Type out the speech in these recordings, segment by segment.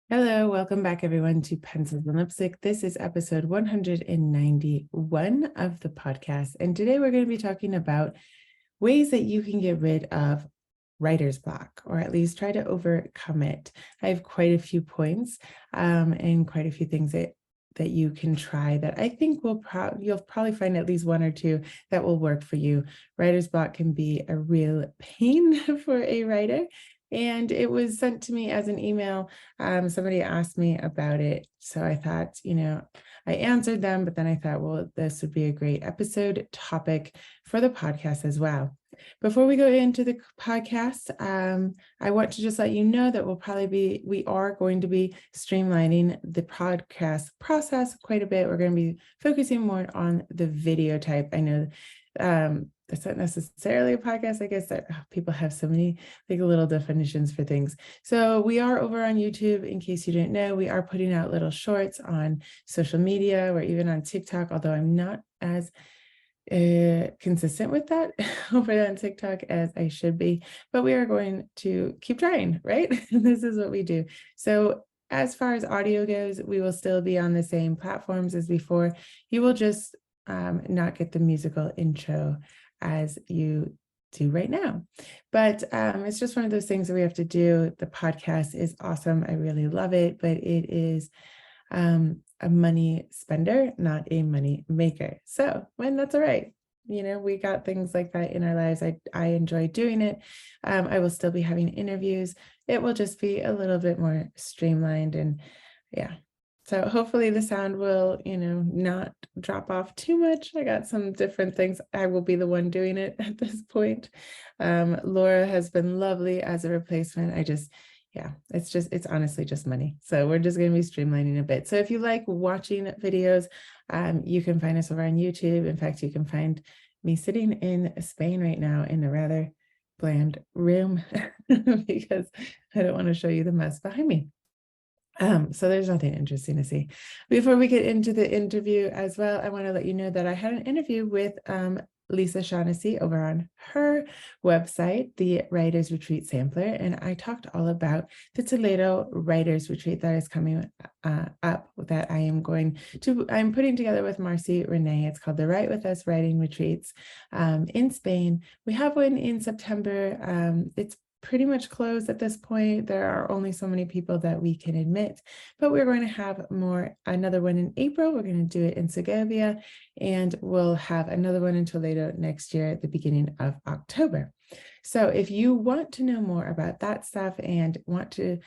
Hello, welcome back everyone to Pencils and Lipstick. This is episode 191 of the podcast. And today we're going to be talking about ways that you can get rid of writer's block, or at least try to overcome it. I have quite a few points and quite a few things that you can try that I think you'll probably find at least one or two that will work for you. Writer's block can be a real pain for a writer. And it was sent to me as an email. Somebody asked me about it. So I thought, I answered them, but then I thought, well, this would be a great episode topic for the podcast as well. Before we go into the podcast, I want to just let you know that we are going to be streamlining the podcast process quite a bit. We're going to be focusing more on the video type. I know that's not necessarily a podcast. I guess that people have so many little definitions for things. So we are over on YouTube. In case you didn't know, we are putting out little shorts on social media or even on TikTok, although I'm not as consistent with that over on TikTok as I should be, but we are going to keep trying, right? This is what we do. So as far as audio goes, we will still be on the same platforms as before. You will just not get the musical intro as you do right now. But it's just one of those things that we have to do. The podcast is awesome. I really love it, but it is a money spender, not a money maker. So when that's all right. We got things like that in our lives. I enjoy doing it. I will still be having interviews. It will just be a little bit more streamlined, and yeah. So hopefully the sound will, not drop off too much. I got some different things. I will be the one doing it at this point. Laura has been lovely as a replacement. It's honestly just money. So we're just going to be streamlining a bit. So if you like watching videos, you can find us over on YouTube. In fact, you can find me sitting in Spain right now in a rather bland room because I don't want to show you the mess behind me. So there's nothing interesting to see. Before we get into the interview as well, I want to let you know that I had an interview with Lisa Shaughnessy over on her website, the Writers Retreat Sampler, and I talked all about the Toledo Writers Retreat that is coming up that I'm putting together with Marcy Renee. It's called the Write With Us Writing Retreats in Spain. We have one in September. It's pretty much closed at this point. There are only so many people that we can admit, but we're going to have another one in April. We're going to do it in Segovia, and we'll have another one in Toledo next year at the beginning of October. So if you want to know more about that stuff and want to,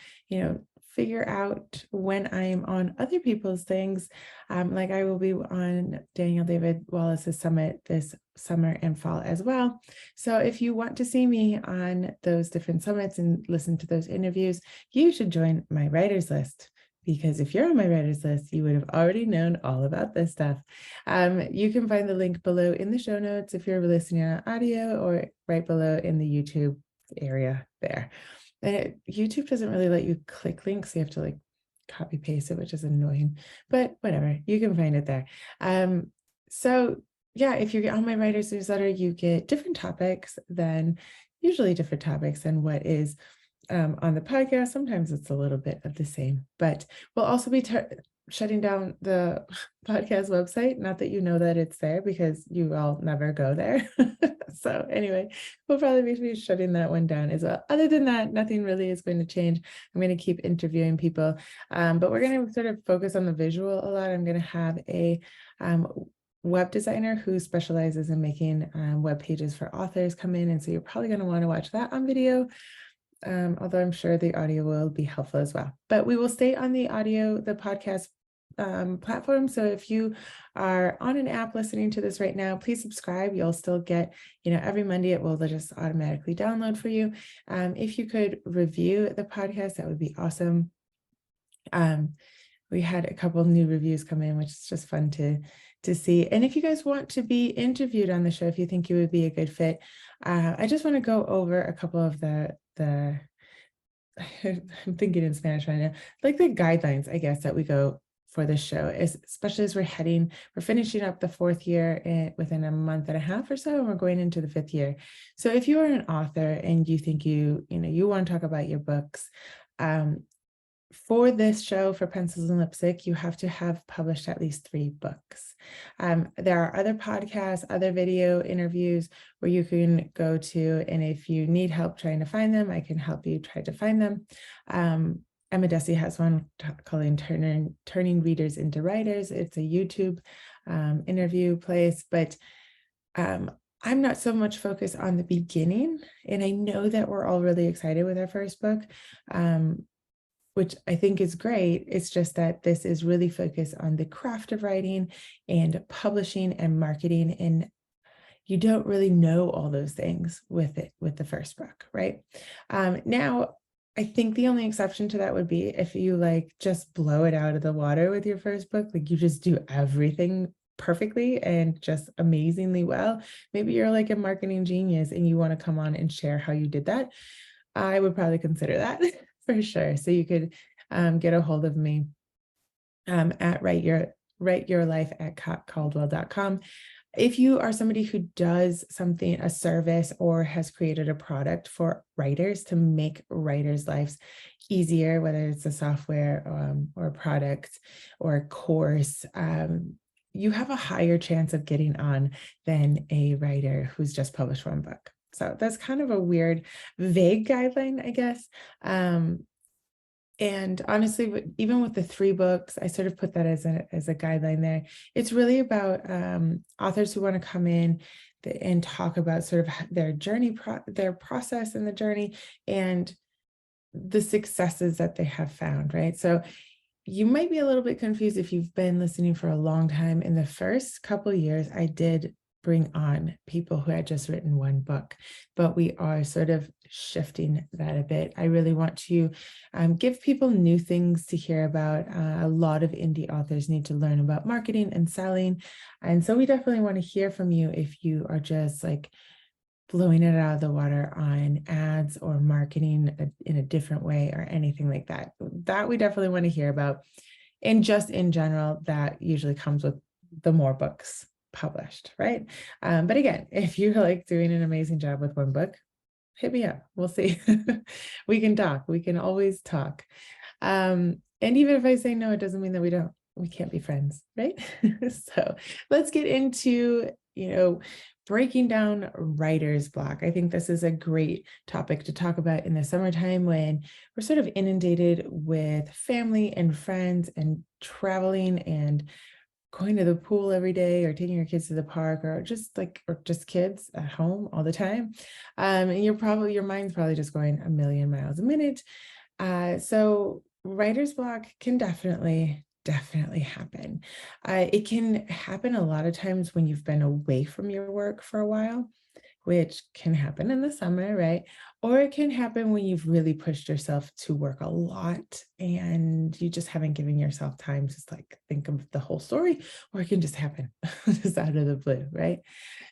figure out when I am on other people's things, like I will be on Daniel David Wallace's summit this summer and fall as well. So if you want to see me on those different summits and listen to those interviews, you should join my writers list. Because if you're on my writers list, you would have already known all about this stuff. You can find the link below in the show notes if you're listening on audio, or right below in the YouTube area there. And YouTube doesn't really let you click links. You have to copy paste it, which is annoying, but whatever, you can find it there. So yeah, if you get on my writer's newsletter, you get usually different topics than what is on the podcast. Sometimes it's a little bit of the same, but we'll also be shutting down the podcast website. Not that you know that it's there, because you all never go there. So anyway, we'll probably be shutting that one down as well. Other than that, nothing really is going to change. I'm going to keep interviewing people, but we're going to sort of focus on the visual a lot. I'm going to have a web designer who specializes in making web pages for authors come in. And so you're probably going to want to watch that on video. Although I'm sure the audio will be helpful as well. But we will stay on the podcast platform. So if you are on an app listening to this right now, please subscribe. You'll still get, every Monday it will just automatically download for you. If you could review the podcast, that would be awesome. We had a couple new reviews come in, which is just fun to see. And if you guys want to be interviewed on the show, if you think you would be a good fit, I just want to go over a couple of the I'm thinking in Spanish right now, the guidelines, I guess, that we go for this show, especially as we're finishing up the 4th year within a month and a half or so, and we're going into the 5th year. So if you are an author and you think you want to talk about your books, for this show, for Pencils and Lipstick, you have to have published at least 3 books. There are other podcasts, other video interviews where you can go to, and if you need help trying to find them, I can help you try to find them. Emma Desi has one called Turning Readers into Writers. It's a YouTube interview place, but I'm not so much focused on the beginning, and I know that we're all really excited with our first book, which I think is great. It's just that this is really focused on the craft of writing and publishing and marketing, and you don't really know all those things with the first book, right? Now, I think the only exception to that would be if you like just blow it out of the water with your first book, like you just do everything perfectly and just amazingly well. Maybe you're like a marketing genius and you want to come on and share how you did that. I would probably consider that for sure. So you could get a hold of me at writeyourlife@caldwell.com. If you are somebody who does something, a service, or has created a product for writers to make writers' lives easier, whether it's a software or a product or a course, you have a higher chance of getting on than a writer who's just published one book. So that's kind of a weird, vague guideline, I guess. And honestly, even with the 3 books, I sort of put that as a guideline there. It's really about authors who want to come in and talk about sort of their journey, their process in the journey, and the successes that they have found, right? So you might be a little bit confused if you've been listening for a long time. In the first couple of years, I did bring on people who had just written one book, but we are sort of shifting that a bit. I really want to give people new things to hear about. A lot of indie authors need to learn about marketing and selling. And so we definitely want to hear from you if you are just like blowing it out of the water on ads or marketing in a different way or anything like that. That we definitely want to hear about. And just in general, that usually comes with the more books published, right? But again, if you're like doing an amazing job with one book, hit me up. We'll see. We can talk. We can always talk. And even if I say no, it doesn't mean that we can't be friends, right? So let's get into, breaking down writer's block. I think this is a great topic to talk about in the summertime when we're sort of inundated with family and friends and traveling and going to the pool every day or taking your kids to the park or just kids at home all the time. And your mind's probably just going a million miles a minute. So writer's block can definitely happen. It can happen a lot of times when you've been away from your work for a while, which can happen in the summer, right? Or it can happen when you've really pushed yourself to work a lot and you just haven't given yourself time to think of the whole story, or it can just happen just out of the blue, right?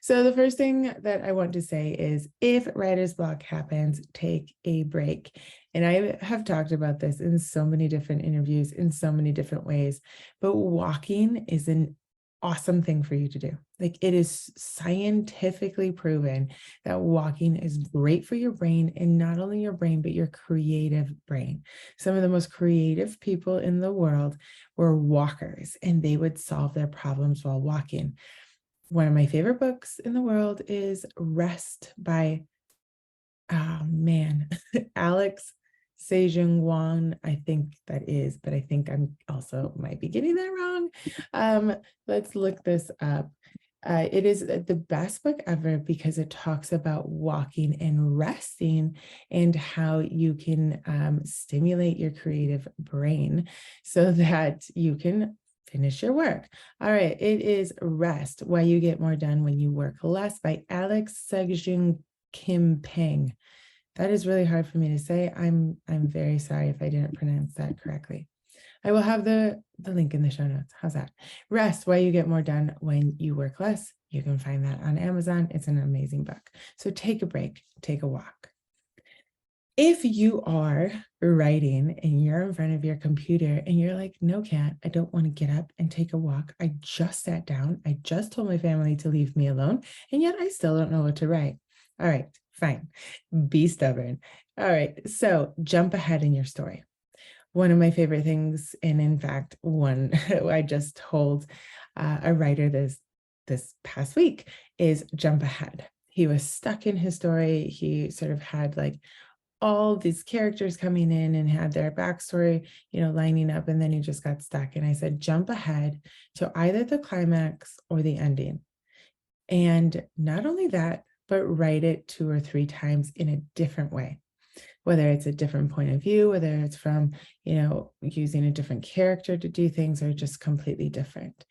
So the first thing that I want to say is if writer's block happens, take a break. And I have talked about this in so many different interviews in so many different ways, but walking is an awesome thing for you to do. Like, it is scientifically proven that walking is great for your brain, and not only your brain, but your creative brain. Some of the most creative people in the world were walkers, and they would solve their problems while walking. One of my favorite books in the world is Rest by, Alex Sejong Won, I think that is, but I think I'm also might be getting that wrong. Let's look this up. It is the best book ever because it talks about walking and resting and how you can stimulate your creative brain so that you can finish your work. All right, it is Rest, Why You Get More Done When You Work Less by Alex Sejong Kim Peng. That is really hard for me to say. I'm very sorry if I didn't pronounce that correctly. I will have the link in the show notes. How's that? Rest, Why You Get More Done When You Work Less. You can find that on Amazon. It's an amazing book. So take a break, take a walk. If you are writing and you're in front of your computer and you're like, no, Kat, I don't want to get up and take a walk. I just sat down. I just told my family to leave me alone, and yet I still don't know what to write. All right, fine. Be stubborn. All right, so jump ahead in your story. one of my favorite things, and in fact, one I just told a writer this past week, is jump ahead. He was stuck in his story. He sort of had like all these characters coming in and had their backstory, lining up, and then he just got stuck. And I said, jump ahead to either the climax or the ending. And not only that, but write it 2 or 3 times in a different way, whether it's a different point of view, whether it's from, using a different character to do things, or just completely different.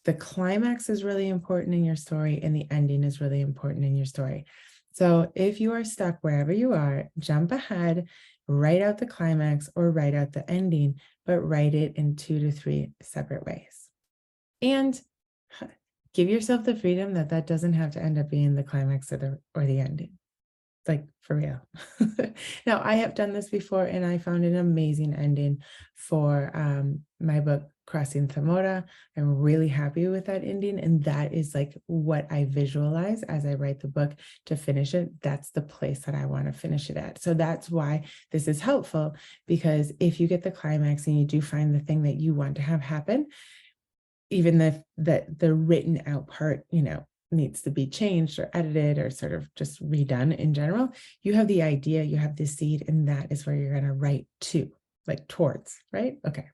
The climax is really important in your story, and the ending is really important in your story. So if you are stuck wherever you are, jump ahead, write out the climax or write out the ending, but write it in 2 to 3 separate ways. And give yourself the freedom that doesn't have to end up being the climax or the ending. Like, for real. Now, I have done this before, and I found an amazing ending for my book, Crossing Zamora. I'm really happy with that ending, and that is like what I visualize as I write the book to finish it. That's the place that I want to finish it at. So that's why this is helpful, because if you get the climax and you do find the thing that you want to have happen, even the written out part, needs to be changed or edited or sort of just redone in general, you have the idea, you have the seed, and that is where you're going to write to, like towards, right? Okay.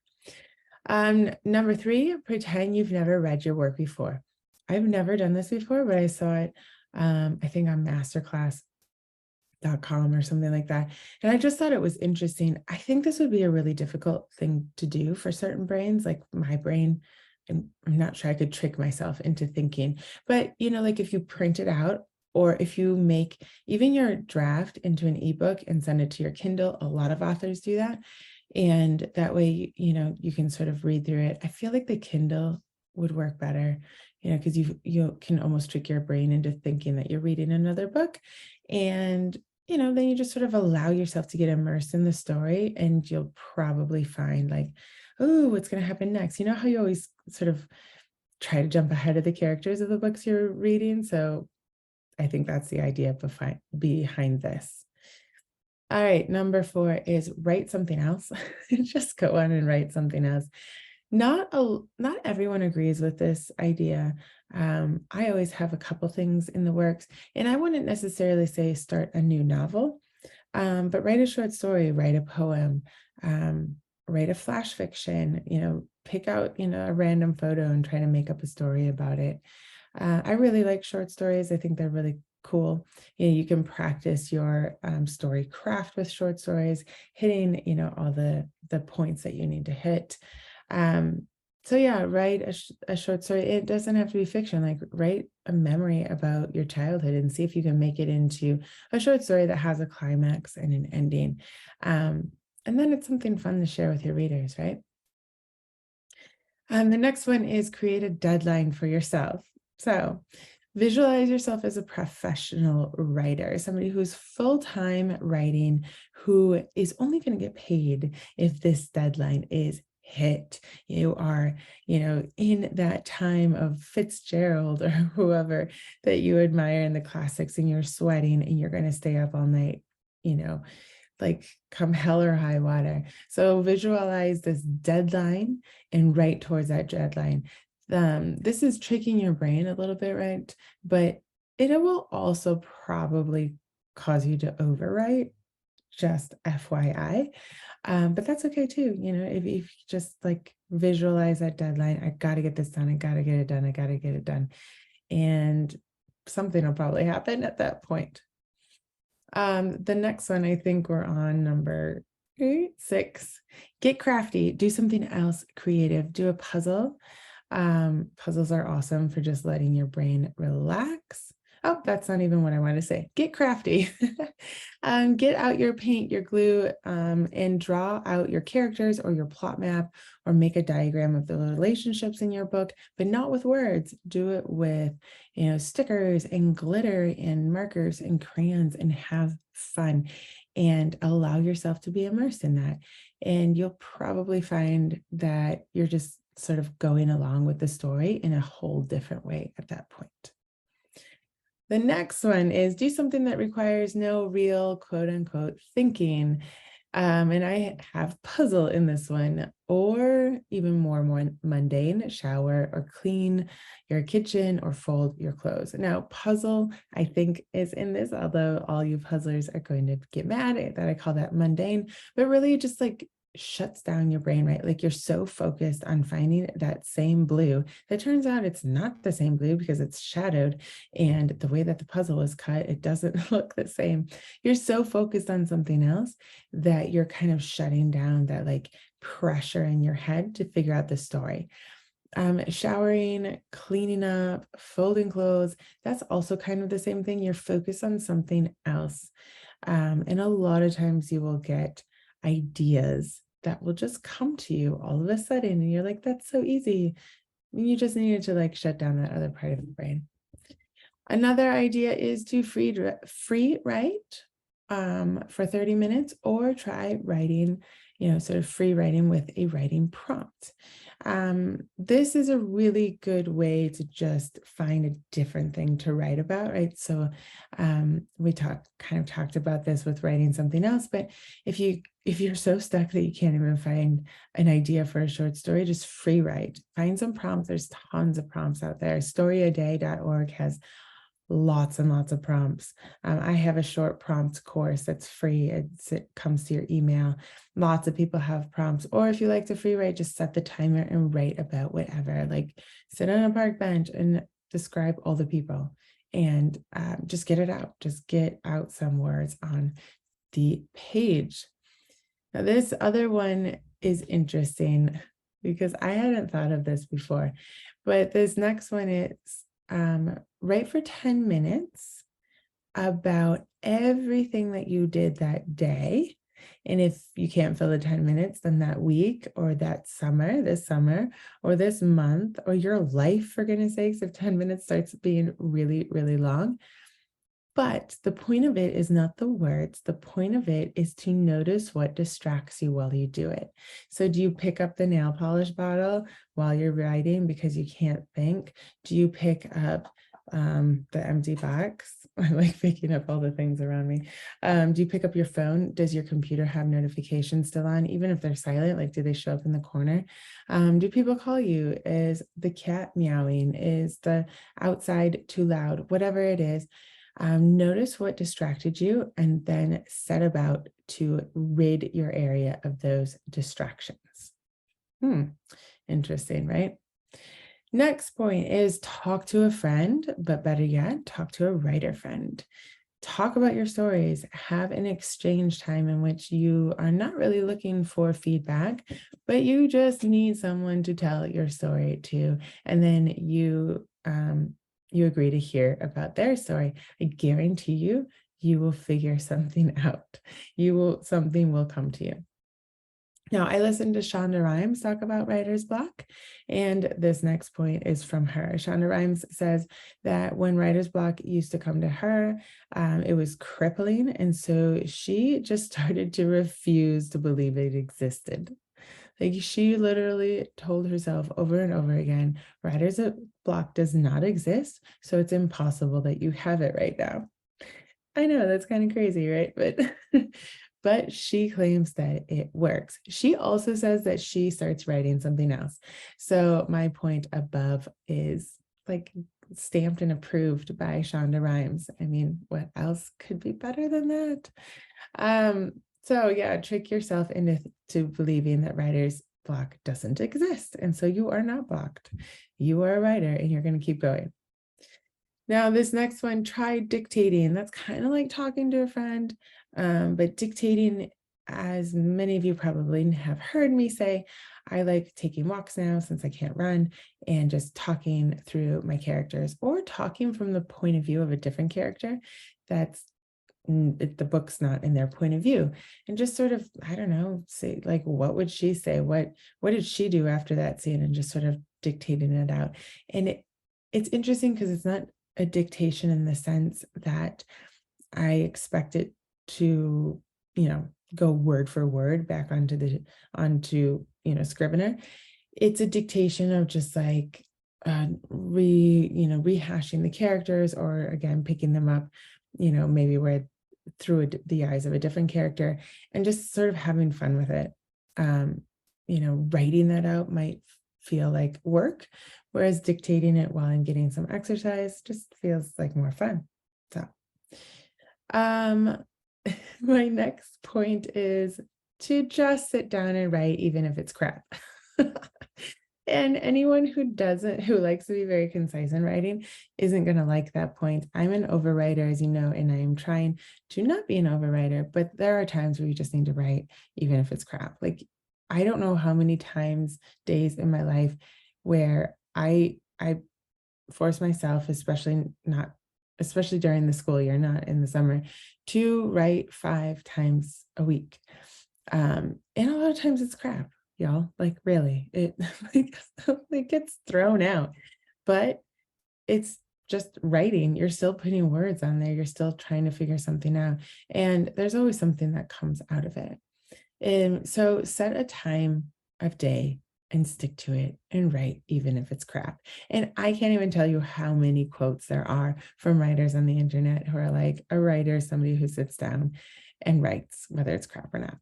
Number 3, pretend you've never read your work before. I've never done this before, but I saw it, I think on masterclass.com or something like that. And I just thought it was interesting. I think this would be a really difficult thing to do for certain brains, like my brain. I'm not sure I could trick myself into thinking, but like if you print it out, or if you make even your draft into an ebook and send it to your Kindle, a lot of authors do that. And that way, you can sort of read through it. I feel like the Kindle would work better, because you can almost trick your brain into thinking that you're reading another book. And, then you just sort of allow yourself to get immersed in the story, and you'll probably find like, oh, what's going to happen next? You know how you always sort of try to jump ahead of the characters of the books you're reading? So I think that's the idea behind this. All right, number 4 is write something else. Just go on and write something else. Not everyone agrees with this idea. I always have a couple things in the works, and I wouldn't necessarily say start a new novel, but write a short story, write a poem, write a flash fiction, pick out, a random photo and try to make up a story about it. I really like short stories. I think they're really cool. You can practice your story craft with short stories, hitting, all the points that you need to hit. So yeah, write a short story. It doesn't have to be fiction. Like, write a memory about your childhood and see if you can make it into a short story that has a climax and an ending. And then it's something fun to share with your readers, right? The next one is create a deadline for yourself. So visualize yourself as a professional writer, somebody who's full-time writing, who is only going to get paid if this deadline is hit. You are, in that time of Fitzgerald or whoever that you admire in the classics, and you're sweating and you're going to stay up all night, like come hell or high water. So visualize this deadline and write towards that deadline. This is tricking your brain a little bit, right? But it will also probably cause you to overwrite, just FYI. But that's okay too. If you just like visualize that deadline, I got to get this done. I got to get it done. I got to get it done. And something will probably happen at that point. The next one, I think we're on number 6. Get crafty. Do something else creative. Do a puzzle. Puzzles are awesome for just letting your brain relax. Oh, that's not even what I want to say. Get crafty. Get out your paint, your glue, and draw out your characters or your plot map, or make a diagram of the relationships in your book, but not with words. Do it with, stickers and glitter and markers and crayons, and have fun and allow yourself to be immersed in that. And you'll probably find that you're just sort of going along with the story in a whole different way at that point. The next one is do something that requires no real quote unquote thinking. And I have puzzle in this one, or even more mundane, shower or clean your kitchen or fold your clothes. Now, puzzle, I think, is in this, although all you puzzlers are going to get mad that I call that mundane, but really just like shuts down your brain, right? Like you're so focused on finding that same blue that turns out it's not the same blue because it's shadowed, and the way that the puzzle is cut, it doesn't look the same. You're so focused on something else that you're kind of shutting down that like pressure in your head to figure out the story. Showering, cleaning up, folding clothes, that's also kind of the same thing. You're focused on something else. And a lot of times you will get ideas that will just come to you all of a sudden. And you're like, that's so easy. You just needed to like shut down that other part of the brain. Another idea is to free write for 30 minutes, or try writing, sort of free writing with a writing prompt. This is a really good way to just find a different thing to write about, right? So we kind of talked about this with writing something else, but if you're so stuck that you can't even find an idea for a short story, just free write. Find some prompts. There's tons of prompts out there. Storyaday.org has lots and lots of prompts. I have a short prompt course that's free. It comes to your email. Lots of people have prompts. Or if you like to free write, just set the timer and write about whatever. Like sit on a park bench and describe all the people, and just get it out. Just get out some words on the page. Now, this other one is interesting because I hadn't thought of this before, but this next one is write for 10 minutes about everything that you did that day. And if you can't fill the 10 minutes, then that week or that summer, this summer, or this month, or your life, for goodness sakes, if 10 minutes starts being really, really long. But the point of it is not the words. The point of it is to notice what distracts you while you do it. So do you pick up the nail polish bottle while you're writing because you can't think? Do you pick up the empty box? I like picking up all the things around me. Do you pick up your phone? Does your computer have notifications still on, even if they're silent? Like, do they show up in the corner? Do people call you? Is the cat meowing? Is the outside too loud? Whatever it is. Notice what distracted you, and then set about to rid your area of those distractions. Interesting, right? Next point is talk to a friend, but better yet, talk to a writer friend. Talk about your stories. Have an exchange time in which you are not really looking for feedback, but you just need someone to tell your story to, and then you agree to hear about their story. I guarantee you will figure something out. Something will come to you. Now, I listened to Shonda Rhimes talk about writer's block, and this next point is from her. Shonda Rhimes says that when writer's block used to come to her, it was crippling, and so she just started to refuse to believe it existed. Like, she literally told herself over and over again, writer's block does not exist, so it's impossible that you have it right now. I know that's kind of crazy, right? But she claims that it works. She also says that she starts writing something else. So my point above is like stamped and approved by Shonda Rhimes. I mean, what else could be better than that? So yeah, trick yourself into believing that writer's block doesn't exist. And so you are not blocked. You are a writer and you're going to keep going. Now, this next one, try dictating. That's kind of like talking to a friend, but dictating, as many of you probably have heard me say, I like taking walks now since I can't run, and just talking through my characters, or talking from the point of view of a different character that's the book's not in their point of view, and just sort of, I don't know, say like, what would she say? What did she do after that scene? And just sort of dictating it out. And it's interesting because it's not a dictation in the sense that I expect it to, go word for word back onto Scrivener. It's a dictation of just like rehashing the characters, or again picking them up, maybe where the eyes of a different character, and just sort of having fun with it. Writing that out might feel like work, whereas dictating it while I'm getting some exercise just feels like more fun. So, my next point is to just sit down and write, even if it's crap. And anyone who likes to be very concise in writing isn't going to like that point. I'm an overwriter, as you know, and I am trying to not be an overwriter, but there are times where you just need to write, even if it's crap. Like, I don't know how many days in my life where I force myself, especially during the school year, not in the summer, to write 5 times a week. And a lot of times it's crap, y'all. Like, really, it it gets thrown out, but it's just writing. You're still putting words on there. You're still trying to figure something out. And there's always something that comes out of it. And so set a time of day and stick to it and write, even if it's crap. And I can't even tell you how many quotes there are from writers on the internet who are like, a writer is somebody who sits down and writes, whether it's crap or not.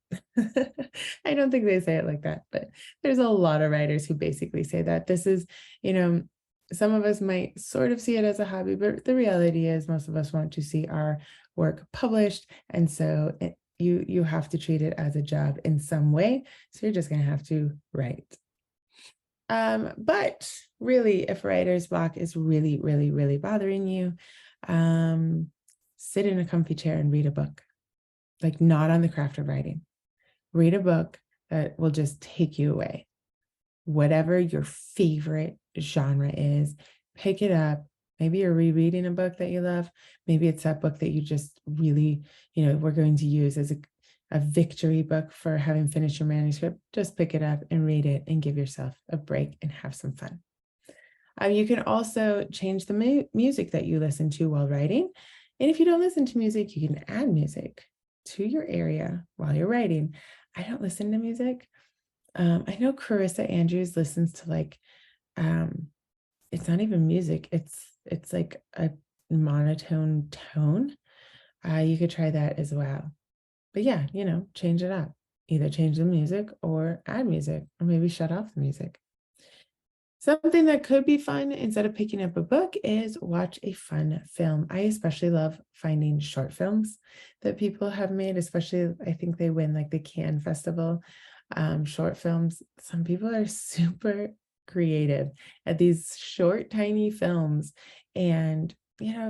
I don't think they say it like that, but there's a lot of writers who basically say that. This is, some of us might sort of see it as a hobby, but the reality is most of us want to see our work published. And so you have to treat it as a job in some way. So you're just going to have to write. But really, if writer's block is really, really, really bothering you, sit in a comfy chair and read a book. Like, not on the craft of writing. Read a book that will just take you away. Whatever your favorite genre is, pick it up. Maybe you're rereading a book that you love. Maybe it's that book that you just really, we're going to use as a victory book for having finished your manuscript. Just pick it up and read it and give yourself a break and have some fun. You can also change the music that you listen to while writing. And if you don't listen to music, you can add music to your area while you're writing. I don't listen to music. I know Carissa Andrews listens to it's not even music. It's like a monotone tone. You could try that as well. But yeah, change it up. Either change the music or add music, or maybe shut off the music. Something that could be fun instead of picking up a book is watch a fun film. I especially love finding short films that people have made, especially I think they win like the Cannes Festival short films. Some people are super creative at these short, tiny films, and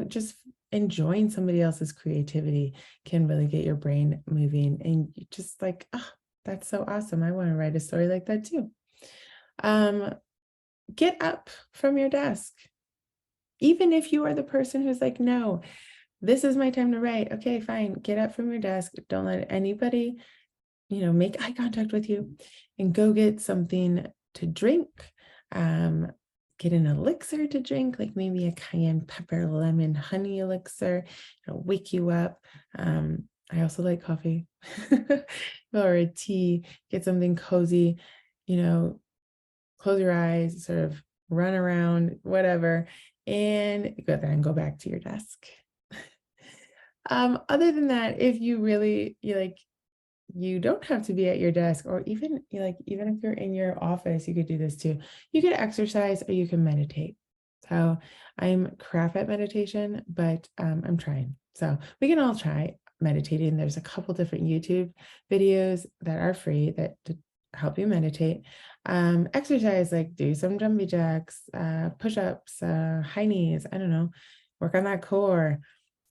just enjoying somebody else's creativity can really get your brain moving, and you just like, oh, that's so awesome. I want to write a story like that too. Get up from your desk. Even if you are the person who's like, no, this is my time to write. Okay, fine. Get up from your desk. Don't let anybody, make eye contact with you, and go get something to drink. Get an elixir to drink, like maybe a cayenne pepper, lemon, honey elixir. It'll wake you up. I also like coffee or a tea. Get something cozy, close your eyes, sort of run around, whatever, and go back to your desk. Other than that, if you really, you don't have to be at your desk, or even if you're in your office, you could do this too. You could exercise or you can meditate. So I'm crap at meditation, but I'm trying. So we can all try meditating. There's a couple different YouTube videos that are free that help you meditate. Exercise, like do some jumpy jacks, push-ups, high knees, I don't know, work on that core,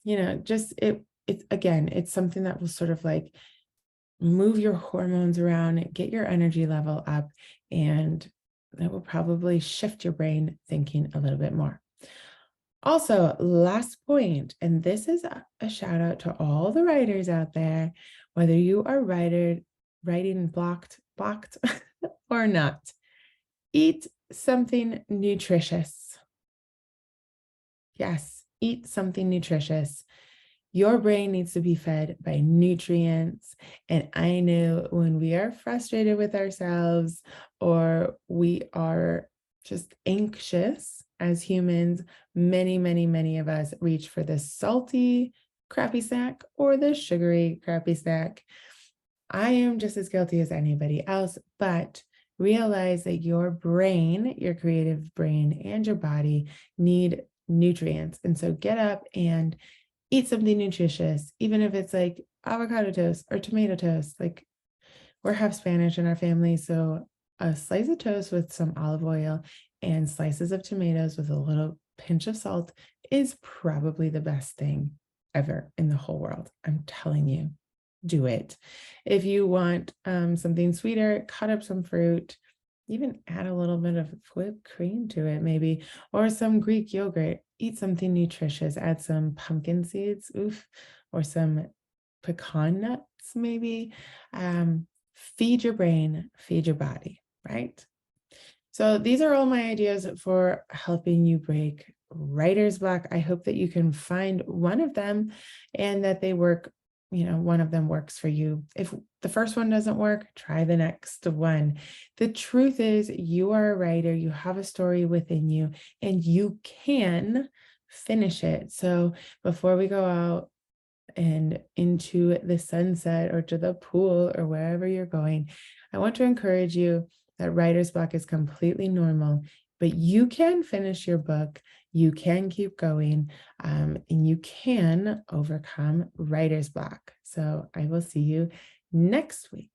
it's something that will sort of like move your hormones around, get your energy level up, and that will probably shift your brain thinking a little bit more. Also, last point, and this is a shout out to all the writers out there, whether you are writing blocked or not, eat something nutritious. Yes, eat something nutritious. Your brain needs to be fed by nutrients. And I know when we are frustrated with ourselves, or we are just anxious as humans, many, many, many of us reach for the salty crappy snack or the sugary crappy snack. I am just as guilty as anybody else, but realize that your brain, your creative brain, and your body need nutrients. And so get up and eat something nutritious, even if it's like avocado toast or tomato toast. Like, we're half Spanish in our family, so a slice of toast with some olive oil and slices of tomatoes with a little pinch of salt is probably the best thing ever in the whole world. I'm telling you, do it. If you want something sweeter, cut up some fruit, even add a little bit of whipped cream to it, maybe, or some Greek yogurt. Eat something nutritious, add some pumpkin seeds, or some pecan nuts, maybe. Feed your brain, feed your body, right? So these are all my ideas for helping you break writer's block. I hope that you can find one of them and that they work, one of them works for you. If the first one doesn't work, try the next one. The truth is, you are a writer, you have a story within you, and you can finish it. So before we go out and into the sunset or to the pool or wherever you're going, I want to encourage you that writer's block is completely normal, but you can finish your book, you can keep going, and you can overcome writer's block. So I will see you next week.